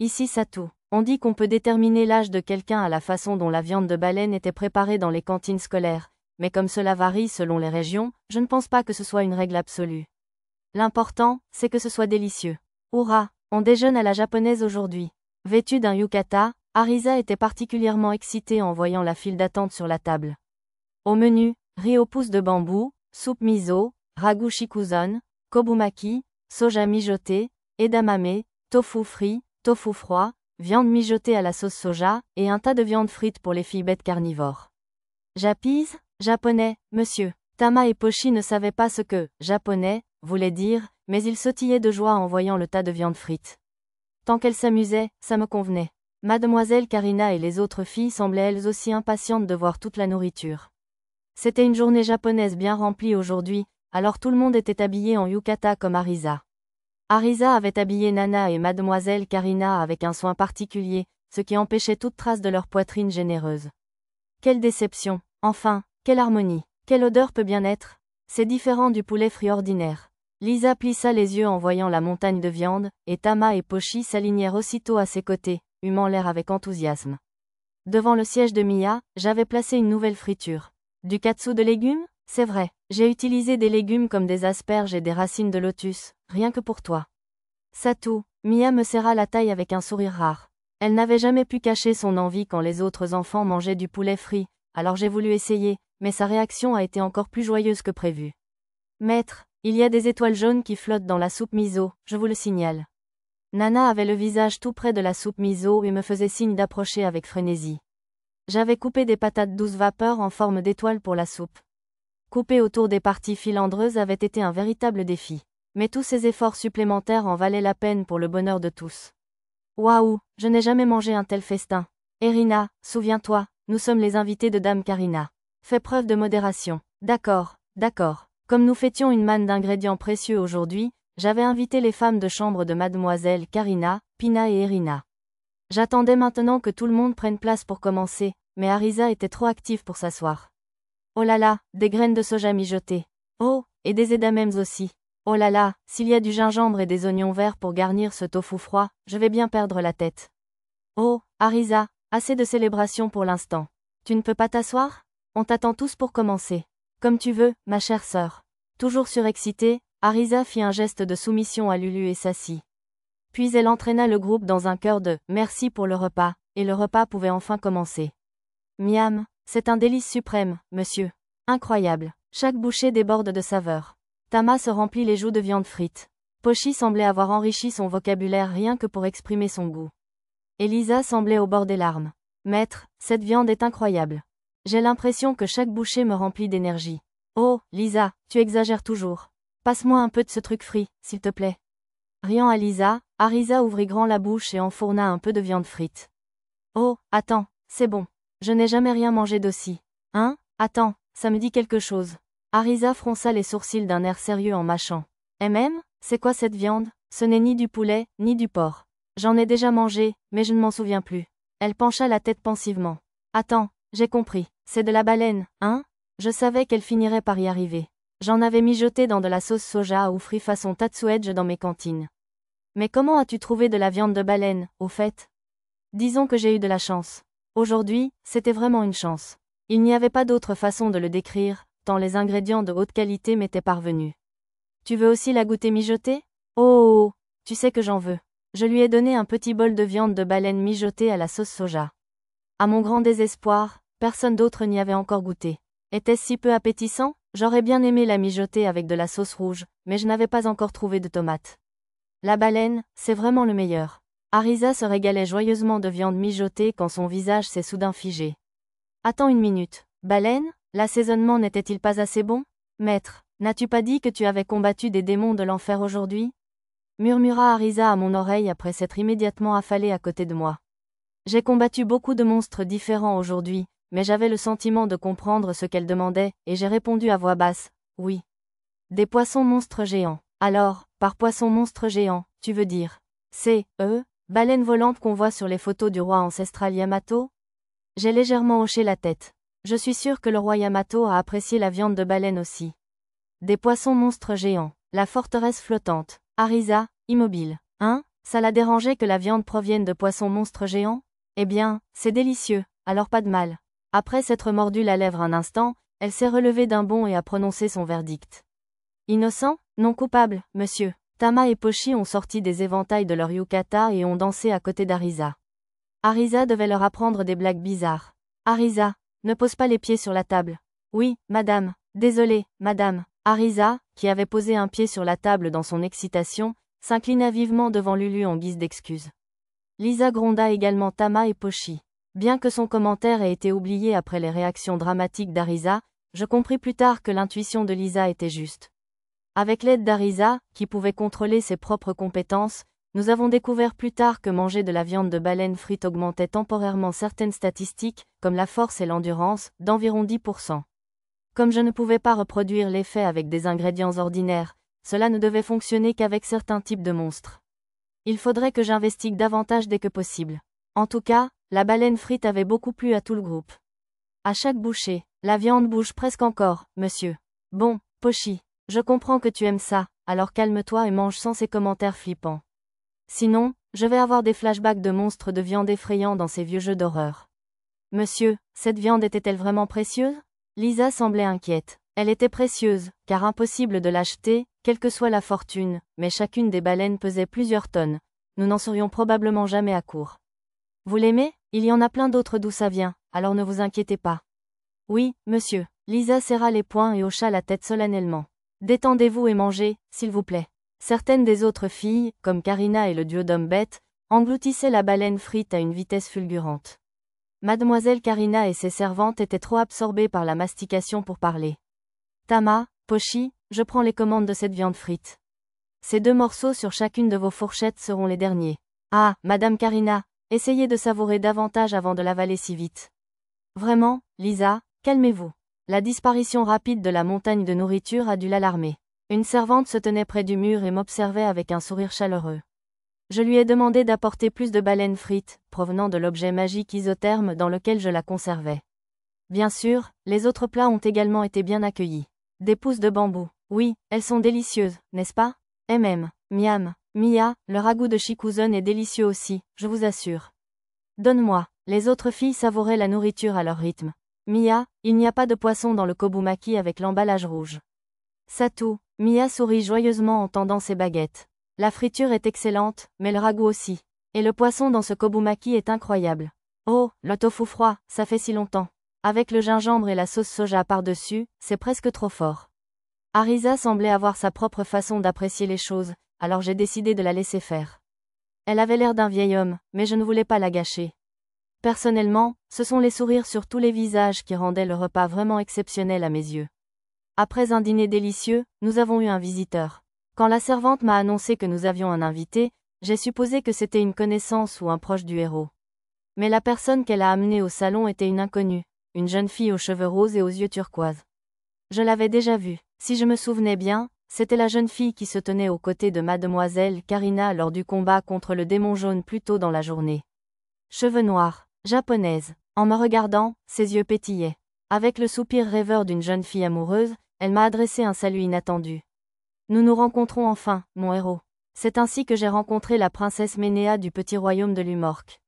Ici Satou. On dit qu'on peut déterminer l'âge de quelqu'un à la façon dont la viande de baleine était préparée dans les cantines scolaires, mais comme cela varie selon les régions, je ne pense pas que ce soit une règle absolue. L'important, c'est que ce soit délicieux. Hurrah, on déjeune à la japonaise aujourd'hui. Vêtue d'un yukata, Arisa était particulièrement excitée en voyant la file d'attente sur la table. Au menu, riz aux pousses de bambou, soupe miso, ragu shikuzan, kobumaki, soja mijoté, edamame, tofu frit, tofu froid, viande mijotée à la sauce soja, et un tas de viande frite pour les filles bêtes carnivores. Japise, japonais, monsieur. Tama et Pochi ne savaient pas ce que « japonais » voulait dire, mais ils sautillaient de joie en voyant le tas de viande frite. Tant qu'elles s'amusaient, ça me convenait. Mademoiselle Karina et les autres filles semblaient elles aussi impatientes de voir toute la nourriture. C'était une journée japonaise bien remplie aujourd'hui, alors tout le monde était habillé en yukata comme Arisa. Arisa avait habillé Nana et Mademoiselle Karina avec un soin particulier, ce qui empêchait toute trace de leur poitrine généreuse. Quelle déception! Enfin, quelle harmonie! Quelle odeur peut bien être? C'est différent du poulet frit ordinaire. Lisa plissa les yeux en voyant la montagne de viande, et Tama et Pochi s'alignèrent aussitôt à ses côtés, humant l'air avec enthousiasme. Devant le siège de Mia, j'avais placé une nouvelle friture. Du katsu de légumes? C'est vrai, j'ai utilisé des légumes comme des asperges et des racines de lotus, rien que pour toi. Satou, Mia me serra la taille avec un sourire rare. Elle n'avait jamais pu cacher son envie quand les autres enfants mangeaient du poulet frit, alors j'ai voulu essayer, mais sa réaction a été encore plus joyeuse que prévu. Maître, il y a des étoiles jaunes qui flottent dans la soupe miso, je vous le signale. Nana avait le visage tout près de la soupe miso et me faisait signe d'approcher avec frénésie. J'avais coupé des patates douce vapeur en forme d'étoile pour la soupe. Couper autour des parties filandreuses avait été un véritable défi. Mais tous ces efforts supplémentaires en valaient la peine pour le bonheur de tous. Waouh, je n'ai jamais mangé un tel festin. Erina, souviens-toi, nous sommes les invités de Dame Karina. Fais preuve de modération. D'accord, d'accord. Comme nous fêtions une manne d'ingrédients précieux aujourd'hui, j'avais invité les femmes de chambre de Mademoiselle Karina, Pina et Erina. J'attendais maintenant que tout le monde prenne place pour commencer, mais Arisa était trop active pour s'asseoir. Oh là là, des graines de soja mijotées. Oh, et des edamame aussi. Oh là là, s'il y a du gingembre et des oignons verts pour garnir ce tofu froid, je vais bien perdre la tête. Oh, Arisa, assez de célébration pour l'instant. Tu ne peux pas t'asseoir? On t'attend tous pour commencer. Comme tu veux, ma chère sœur. Toujours surexcitée, Arisa fit un geste de soumission à Lulu et s'assit. Puis elle entraîna le groupe dans un chœur de « merci pour le repas », et le repas pouvait enfin commencer. Miam, c'est un délice suprême, monsieur. Incroyable. Chaque bouchée déborde de saveur. Tama se remplit les joues de viande frite. Pochi semblait avoir enrichi son vocabulaire rien que pour exprimer son goût. Elisa semblait au bord des larmes. Maître, cette viande est incroyable. J'ai l'impression que chaque bouchée me remplit d'énergie. Oh, Lisa, tu exagères toujours. Passe-moi un peu de ce truc frit, s'il te plaît. Riant à Lisa, Arisa ouvrit grand la bouche et enfourna un peu de viande frite. Oh, attends, c'est bon. Je n'ai jamais rien mangé d'aussi. Hein? Attends, ça me dit quelque chose. Arisa fronça les sourcils d'un air sérieux en mâchant. C'est quoi cette viande? Ce n'est ni du poulet, ni du porc. J'en ai déjà mangé, mais je ne m'en souviens plus. Elle pencha la tête pensivement. Attends, j'ai compris. C'est de la baleine, hein? Je savais qu'elle finirait par y arriver. J'en avais mijoté dans de la sauce soja ou frit façon tatsuedge dans mes cantines. Mais comment as-tu trouvé de la viande de baleine, au fait? Disons que j'ai eu de la chance. Aujourd'hui, c'était vraiment une chance. Il n'y avait pas d'autre façon de le décrire, tant les ingrédients de haute qualité m'étaient parvenus. Tu veux aussi la goûter mijotée? Oh, tu sais que j'en veux. Je lui ai donné un petit bol de viande de baleine mijotée à la sauce soja. À mon grand désespoir, personne d'autre n'y avait encore goûté. Était-ce si peu appétissant? J'aurais bien aimé la mijoter avec de la sauce rouge, mais je n'avais pas encore trouvé de tomates. La baleine, c'est vraiment le meilleur. Arisa se régalait joyeusement de viande mijotée quand son visage s'est soudain figé. Attends une minute. Baleine? L'assaisonnement n'était-il pas assez bon? Maître, n'as-tu pas dit que tu avais combattu des démons de l'enfer aujourd'hui? Murmura Arisa à mon oreille après s'être immédiatement affalée à côté de moi. J'ai combattu beaucoup de monstres différents aujourd'hui, mais j'avais le sentiment de comprendre ce qu'elle demandait, et j'ai répondu à voix basse, oui. Des poissons monstres géants. Alors, par poisson monstre géant, tu veux dire baleine volante qu'on voit sur les photos du roi ancestral Yamato? J'ai légèrement hoché la tête. Je suis sûre que le roi Yamato a apprécié la viande de baleine aussi. Des poissons monstres géants. La forteresse flottante. Arisa, immobile. Hein? Ça la dérangeait que la viande provienne de poissons monstres géants? Eh bien, c'est délicieux, alors pas de mal. Après s'être mordu la lèvre un instant, elle s'est relevée d'un bond et a prononcé son verdict. Innocent, non coupable, monsieur. Tama et Pochi ont sorti des éventails de leur yukata et ont dansé à côté d'Arisa. Arisa devait leur apprendre des blagues bizarres. Arisa, ne pose pas les pieds sur la table. Oui, madame. Désolée, madame. Arisa, qui avait posé un pied sur la table dans son excitation, s'inclina vivement devant Lulu en guise d'excuse. Lisa gronda également Tama et Pochi. Bien que son commentaire ait été oublié après les réactions dramatiques d'Arisa, je compris plus tard que l'intuition de Lisa était juste. Avec l'aide d'Arisa, qui pouvait contrôler ses propres compétences, nous avons découvert plus tard que manger de la viande de baleine frite augmentait temporairement certaines statistiques, comme la force et l'endurance, d'environ 10%. Comme je ne pouvais pas reproduire l'effet avec des ingrédients ordinaires, cela ne devait fonctionner qu'avec certains types de monstres. Il faudrait que j'investigue davantage dès que possible. En tout cas, la baleine frite avait beaucoup plu à tout le groupe. À chaque bouchée, la viande bouge presque encore, monsieur. Bon, Pochi, je comprends que tu aimes ça, alors calme-toi et mange sans ces commentaires flippants. Sinon, je vais avoir des flashbacks de monstres de viande effrayants dans ces vieux jeux d'horreur. Monsieur, cette viande était-elle vraiment précieuse? Lisa semblait inquiète. Elle était précieuse, car impossible de l'acheter, quelle que soit la fortune, mais chacune des baleines pesait plusieurs tonnes. Nous n'en serions probablement jamais à court. Vous l'aimez? Il y en a plein d'autres d'où ça vient, alors ne vous inquiétez pas. Oui, monsieur. Lisa serra les poings et hocha la tête solennellement. Détendez-vous et mangez, s'il vous plaît. Certaines des autres filles, comme Karina et le duo d'hommes bêtes, engloutissaient la baleine frite à une vitesse fulgurante. Mademoiselle Karina et ses servantes étaient trop absorbées par la mastication pour parler. Tama, Pochi, je prends les commandes de cette viande frite. Ces 2 morceaux sur chacune de vos fourchettes seront les derniers. Ah, Madame Karina, essayez de savourer davantage avant de l'avaler si vite. Vraiment, Lisa, calmez-vous. La disparition rapide de la montagne de nourriture a dû l'alarmer. Une servante se tenait près du mur et m'observait avec un sourire chaleureux. Je lui ai demandé d'apporter plus de baleines frites, provenant de l'objet magique isotherme dans lequel je la conservais. Bien sûr, les autres plats ont également été bien accueillis. Des pousses de bambou. Oui, elles sont délicieuses, n'est-ce pas? Miam. Mia, le ragoût de Shikuzen est délicieux aussi, je vous assure. Donne-moi. Les autres filles savouraient la nourriture à leur rythme. Mia, il n'y a pas de poisson dans le kobumaki avec l'emballage rouge. Satu, Mia sourit joyeusement en tendant ses baguettes. La friture est excellente, mais le ragoût aussi. Et le poisson dans ce kobumaki est incroyable. Oh, le tofu froid, ça fait si longtemps. Avec le gingembre et la sauce soja par-dessus, c'est presque trop fort. Arisa semblait avoir sa propre façon d'apprécier les choses, alors j'ai décidé de la laisser faire. Elle avait l'air d'un vieil homme, mais je ne voulais pas la gâcher. Personnellement, ce sont les sourires sur tous les visages qui rendaient le repas vraiment exceptionnel à mes yeux. Après un dîner délicieux, nous avons eu un visiteur. Quand la servante m'a annoncé que nous avions un invité, j'ai supposé que c'était une connaissance ou un proche du héros. Mais la personne qu'elle a amenée au salon était une inconnue, une jeune fille aux cheveux roses et aux yeux turquoises. Je l'avais déjà vue. Si je me souvenais bien, c'était la jeune fille qui se tenait aux côtés de mademoiselle Karina lors du combat contre le démon jaune plus tôt dans la journée. Cheveux noirs, japonaise. En me regardant, ses yeux pétillaient. Avec le soupir rêveur d'une jeune fille amoureuse, elle m'a adressé un salut inattendu. Nous nous rencontrons enfin, mon héros. C'est ainsi que j'ai rencontré la princesse Ménéa du petit royaume de Lumorque.